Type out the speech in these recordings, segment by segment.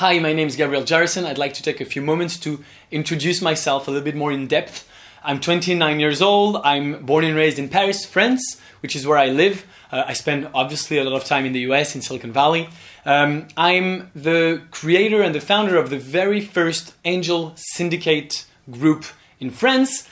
Hi, my name is Gabriel Jarrison. I'd like to take a few moments to introduce myself a little bit more in depth. I'm 29 years old. I'm born and raised in Paris, France, which is where I live. I spend obviously a lot of time in the US, in Silicon Valley. I'm the creator and the founder of the very first angel syndicate group in France.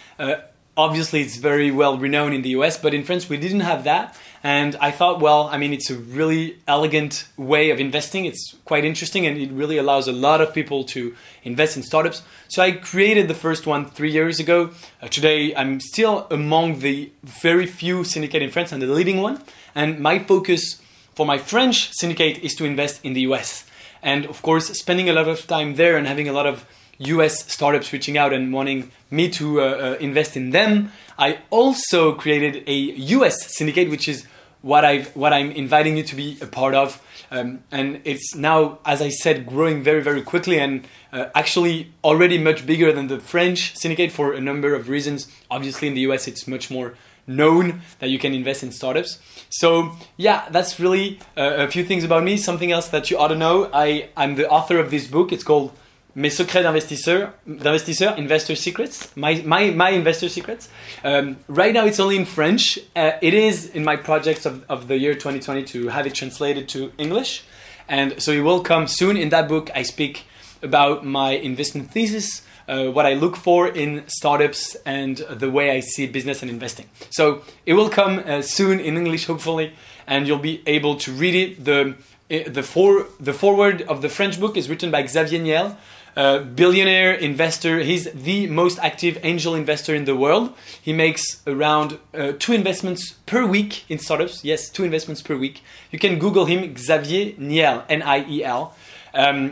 Obviously, it's very well renowned in the US, but in France we didn't have that. And I thought, well, it's a really elegant way of investing. It's quite interesting and it really allows a lot of people to invest in startups. So I created the first one 3 years ago. Today, I'm still among the very few syndicate in France and the leading one. And my focus for my French syndicate is to invest in the US. And of course, spending a lot of time there and having a lot of US startups reaching out and wanting me to invest in them, I also created a US syndicate, which is what I'm inviting you to be a part of. And it's now, as I said, growing very, very quickly and actually already much bigger than the French syndicate for a number of reasons. Obviously, in the US, it's much more known that you can invest in startups. So yeah, that's really a few things about me. Something else that you ought to know, I'm the author of this book. It's called Mes secrets d'investisseur, investor secrets, my investor secrets. Right now it's only in French. It is in my projects of the year 2020 to have it translated to English. And so it will come soon. In that book, I speak about my investment thesis, what I look for in startups and the way I see business and investing. So it will come soon in English, hopefully, and you'll be able to read it. The foreword of the French book is written by Xavier Niel, billionaire investor. He's the most active angel investor in the world. He makes around 2 investments per week in startups. Yes, 2 investments per week. You can Google him, Xavier Niel, Niel.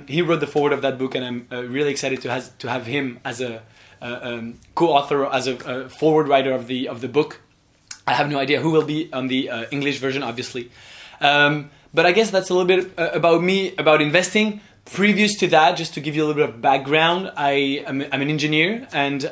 He wrote the foreword of that book, and I'm really excited to have him as a co-author, as a forward writer of the book. I have no idea who will be on the English version, obviously. But I guess that's a little bit about me, about investing. Previous to that, just to give you a little bit of background, I'm an engineer, and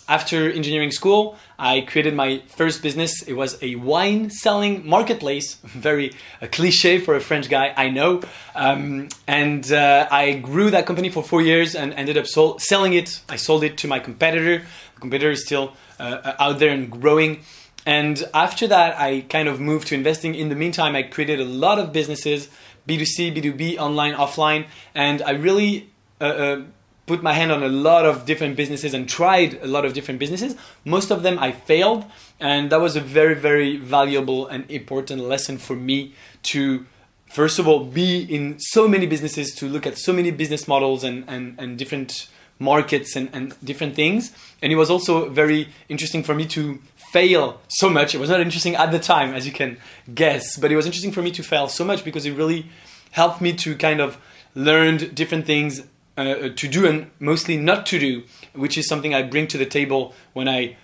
after engineering school, I created my first business. It was a wine selling marketplace, very cliche for a French guy, I know. And I grew that company for 4 years and ended up selling it. I sold it to my competitor. The competitor is still out there and growing. And after that, I kind of moved to investing. In the meantime, I created a lot of businesses, B2C, B2B, online, offline, and I really put my hand on a lot of different businesses and tried a lot of different businesses. Most of them I failed, and that was a very, very valuable and important lesson for me to, first of all, be in so many businesses, to look at so many business models and different markets and different things. And it was also very interesting for me to fail so much. It was not interesting at the time, as you can guess, but it was interesting for me to fail so much because it really helped me to kind of learn different things to do and mostly not to do, which is something I bring to the table when I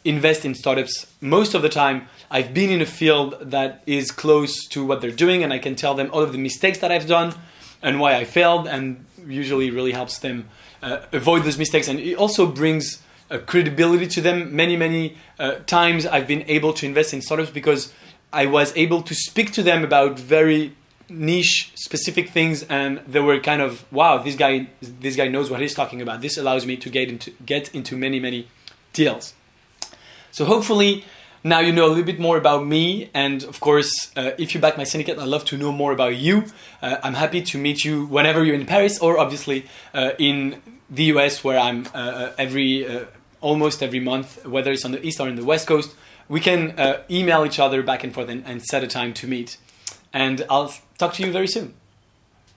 invest in startups. Most of the time, I've been in a field that is close to what they're doing, and I can tell them all of the mistakes that I've done and why I failed, and usually really helps them avoid those mistakes. And it also brings credibility to them. Many times I've been able to invest in startups because I was able to speak to them about very niche specific things, and they were kind of, wow, this guy knows what he's talking about. This allows me to get into many deals. So hopefully now you know a little bit more about me, and of course, if you back my syndicate, I'd love to know more about you. I'm happy to meet you whenever you're in Paris, or obviously in the US, where I'm almost every month, whether it's on the East or in the West Coast. We can email each other back and forth and set a time to meet. And I'll talk to you very soon.